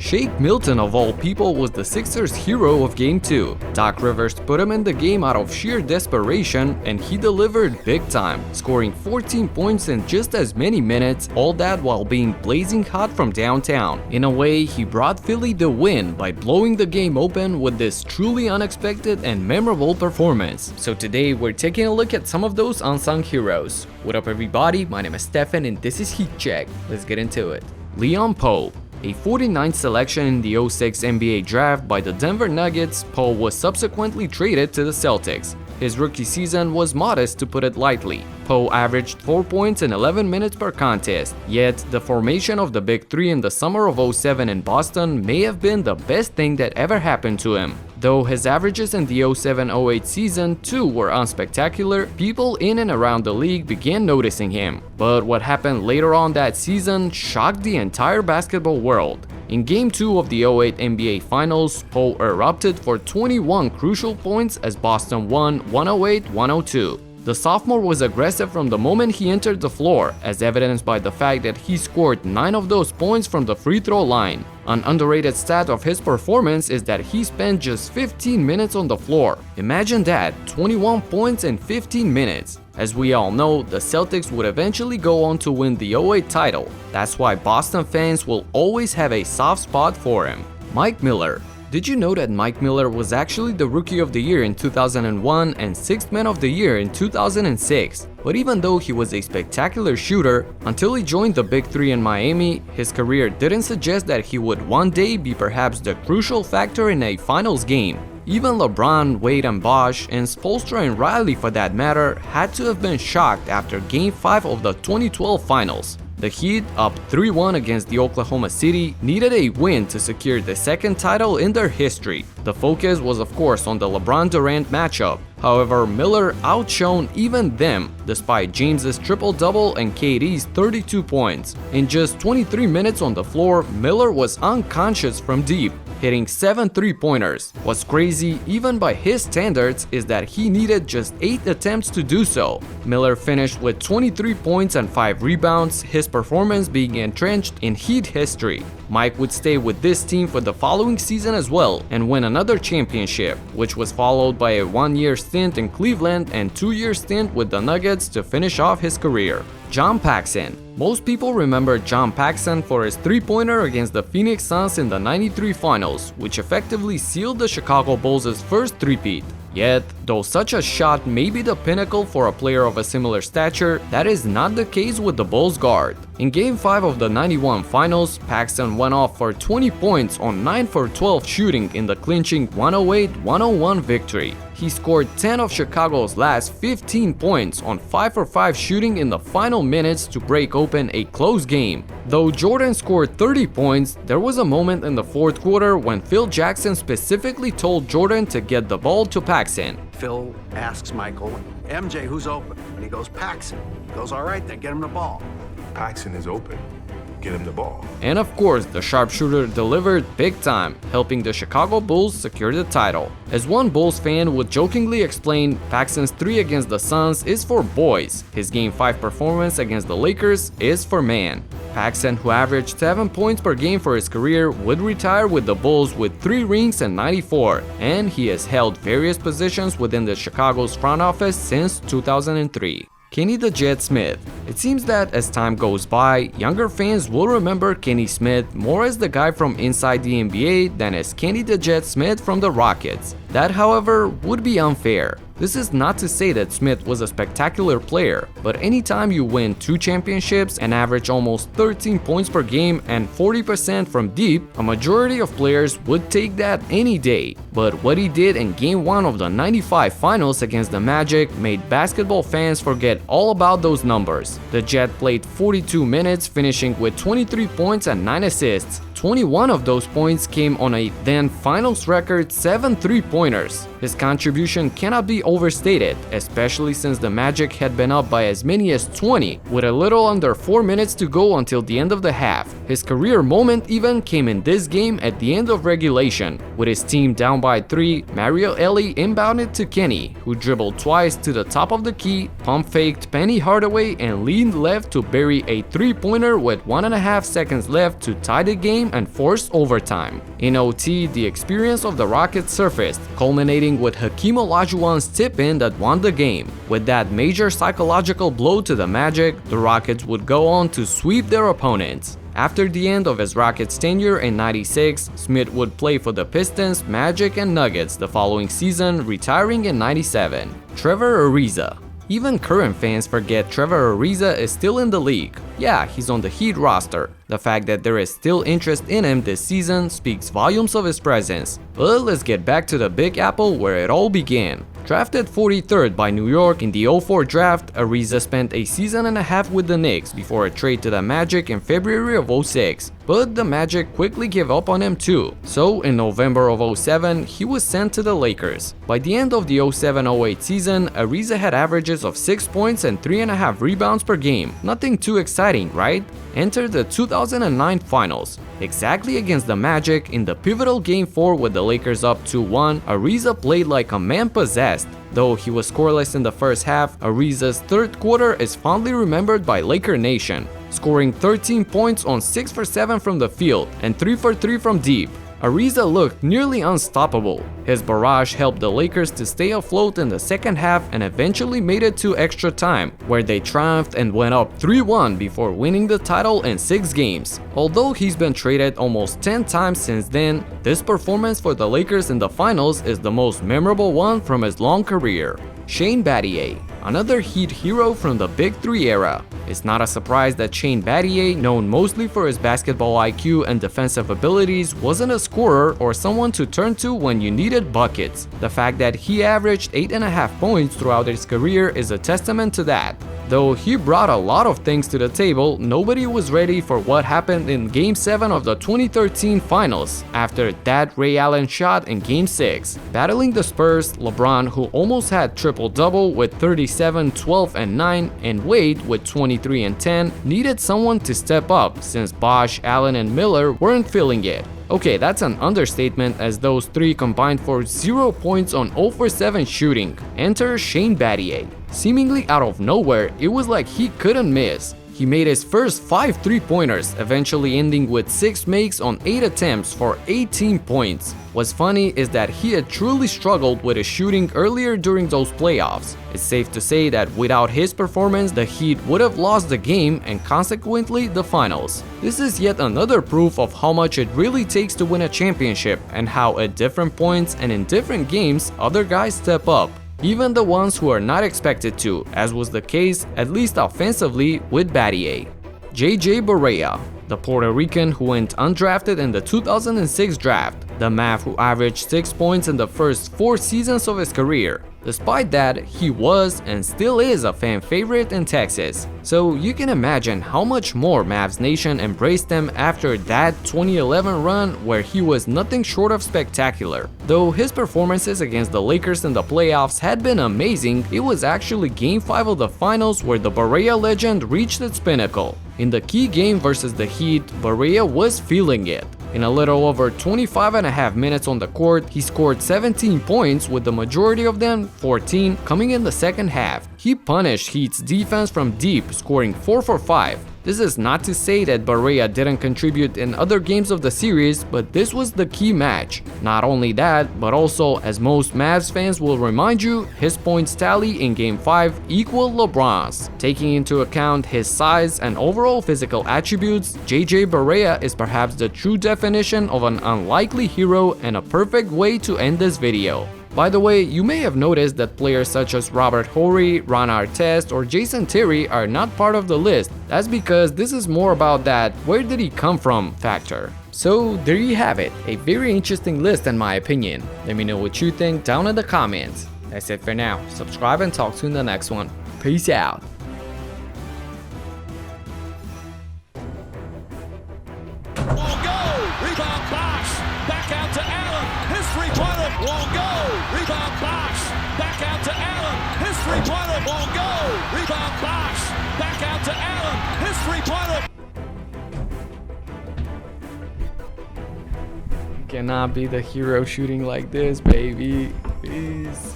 Shake Milton of all people was the Sixers' hero of Game 2. Doc Rivers put him in the game out of sheer desperation, and he delivered big time, scoring 14 points in just as many minutes, all that while being blazing hot from downtown. In a way, he brought Philly the win by blowing the game open with this truly unexpected and memorable performance. So today we're taking a look at some of those unsung heroes. What up everybody, my name is Stefan and this is Heat Check. Let's get into it. Powe. A 49th selection in the 06 NBA draft by the Denver Nuggets, Powe was subsequently traded to the Celtics. His rookie season was modest, to put it lightly. Powe averaged 4 points in 11 minutes per contest, yet the formation of the Big Three in the summer of 07 in Boston may have been the best thing that ever happened to him. Though his averages in the 07-08 season too were unspectacular, people in and around the league began noticing him. But what happened later on that season shocked the entire basketball world. In Game 2 of the 08 NBA Finals, Powe erupted for 21 crucial points as Boston won 108-102. The sophomore was aggressive from the moment he entered the floor, as evidenced by the fact that he scored 9 of those points from the free throw line. An underrated stat of his performance is that he spent just 15 minutes on the floor. Imagine that, 21 points in 15 minutes. As we all know, the Celtics would eventually go on to win the 08 title. That's why Boston fans will always have a soft spot for him. Mike Miller. Did you know that Mike Miller was actually the Rookie of the Year in 2001 and Sixth Man of the Year in 2006? But even though he was a spectacular shooter, until he joined the Big Three in Miami, his career didn't suggest that he would one day be perhaps the crucial factor in a finals game. Even LeBron, Wade and Bosh, and Spoelstra and Riley for that matter, had to have been shocked after Game 5 of the 2012 Finals. The Heat, up 3-1 against the Oklahoma City, needed a win to secure the second title in their history. The focus was of course on the LeBron-Durant matchup. However, Miller outshone even them, despite James's triple-double and KD's 32 points. In just 23 minutes on the floor, Miller was unconscious from deep, hitting 7 3-pointers. What's crazy, even by his standards, is that he needed just 8 attempts to do so. Miller finished with 23 points and 5 rebounds, his performance being entrenched in Heat history. Mike would stay with this team for the following season as well and win another championship, which was followed by a 1-year stint in Cleveland and 2-year stint with the Nuggets to finish off his career. John Paxson. Most people remember John Paxson for his 3-pointer against the Phoenix Suns in the '93 Finals, which effectively sealed the Chicago Bulls' first three-peat. Yet, though such a shot may be the pinnacle for a player of a similar stature, that is not the case with the Bulls guard. In Game 5 of the '91 Finals, Paxson went off for 20 points on 9 for 12 shooting in the clinching 108-101 victory. He scored 10 of Chicago's last 15 points on 5 for 5 shooting in the final minutes to break open a close game. Though Jordan scored 30 points, there was a moment in the fourth quarter when Phil Jackson specifically told Jordan to get the ball to Paxson. Phil asks Michael, MJ, who's open? And he goes, Paxson. He goes, all right, then get him the ball. Paxson is open. Get him the ball. And of course, the sharpshooter delivered big time, helping the Chicago Bulls secure the title. As one Bulls fan would jokingly explain, Paxson's 3 against the Suns is for boys. His Game 5 performance against the Lakers is for man. Paxson, who averaged 7 points per game for his career, would retire with the Bulls with 3 rings in '94, and he has held various positions within the Chicago's front office since 2003. Kenny the Jet Smith. It seems that as time goes by, younger fans will remember Kenny Smith more as the guy from inside the NBA than as Kenny the Jet Smith from the Rockets. That, however, would be unfair. This is not to say that Smith was a spectacular player, but anytime you win 2 championships and average almost 13 points per game and 40% from deep, a majority of players would take that any day. But what he did in Game 1 of the '95 Finals against the Magic made basketball fans forget all about those numbers. The Jet played 42 minutes, finishing with 23 points and 9 assists. 21 of those points came on a then finals record 7 3-pointers. His contribution cannot be overstated, especially since the Magic had been up by as many as 20, with a little under 4 minutes to go until the end of the half. His career moment even came in this game at the end of regulation. With his team down by 3, Mario Elie inbounded to Kenny, who dribbled twice to the top of the key, pump faked Penny Hardaway, and leaned left to bury a 3-pointer with 1.5 seconds left to tie the game and force overtime. In OT, the experience of the Rockets surfaced, culminating with Hakeem Olajuwon's tip-in that won the game. With that major psychological blow to the Magic, the Rockets would go on to sweep their opponents. After the end of his Rockets tenure in '96, Smith would play for the Pistons, Magic, and Nuggets the following season, retiring in '97. Trevor Ariza. Even current fans forget Trevor Ariza is still in the league. Yeah, he's on the Heat roster. The fact that there is still interest in him this season speaks volumes of his presence. But let's get back to the Big Apple where it all began. Drafted 43rd by New York in the '04 draft, Ariza spent a season and a half with the Knicks before a trade to the Magic in February of '06. But the Magic quickly gave up on him too. So in November of '07, he was sent to the Lakers. By the end of the '07-08 season, Ariza had averages of 6 points and 3.5 rebounds per game. Nothing too exciting, right? Enter the 2009 finals. Exactly against the Magic in the pivotal Game 4 with the Lakers up 2-1, Ariza played like a man possessed. Though he was scoreless in the first half, Ariza's third quarter is fondly remembered by Laker Nation, scoring 13 points on 6 for 7 from the field and 3 for 3 from deep. Ariza looked nearly unstoppable. His barrage helped the Lakers to stay afloat in the second half and eventually made it to extra time, where they triumphed and went up 3-1 before winning the title in 6 games. Although he's been traded almost 10 times since then, this performance for the Lakers in the finals is the most memorable one from his long career. Shane Battier, another Heat hero from the Big Three era. It's not a surprise that Shane Battier, known mostly for his basketball IQ and defensive abilities, wasn't a scorer or someone to turn to when you needed buckets. The fact that he averaged 8.5 points throughout his career is a testament to that. Though he brought a lot of things to the table, nobody was ready for what happened in Game 7 of the 2013 Finals after that Ray Allen shot in Game 6. Battling the Spurs, LeBron, who almost had triple-double with 37, 12, and 9, and Wade with 23 and 10, needed someone to step up since Bosh, Allen, and Miller weren't feeling it. Okay, that's an understatement as those three combined for 0 points on 0 for 7 shooting. Enter Shane Battier. Seemingly out of nowhere, it was like he couldn't miss. He made his first 5 3-pointers, eventually ending with 6 makes on 8 attempts for 18 points. What's funny is that he had truly struggled with his shooting earlier during those playoffs. It's safe to say that without his performance, the Heat would have lost the game and consequently the finals. This is yet another proof of how much it really takes to win a championship and how at different points and in different games other guys step up. Even the ones who are not expected to, as was the case, at least offensively, with Battier. JJ Barea, the Puerto Rican who went undrafted in the 2006 draft, the Mav who averaged 6 points in the first 4 seasons of his career. Despite that, he was and still is a fan favorite in Texas. So you can imagine how much more Mavs Nation embraced him after that 2011 run where he was nothing short of spectacular. Though his performances against the Lakers in the playoffs had been amazing, it was actually Game 5 of the finals where the Barea legend reached its pinnacle. In the key game versus the Heat, Barea was feeling it. In a little over 25.5 minutes on the court, he scored 17 points, with the majority of them, 14, coming in the second half. He punished Heat's defense from deep, scoring 4 for 5. This is not to say that Barea didn't contribute in other games of the series, but this was the key match. Not only that, but also, as most Mavs fans will remind you, his points tally in Game 5 equaled LeBron's. Taking into account his size and overall physical attributes, JJ Barea is perhaps the true definition of an unlikely hero and a perfect way to end this video. By the way, you may have noticed that players such as Robert Horry, Ron Artest, or Jason Terry are not part of the list. That's because this is more about that "where did he come from" factor. So there you have it, a very interesting list in my opinion. Let me know what you think down in the comments. That's it for now. Subscribe and talk to you in the next one. Peace out. Won't go. Rebound Bosh. Back out to Allen. His three-pointer won't go. Rebound cannot be the hero shooting like this, baby. Peace.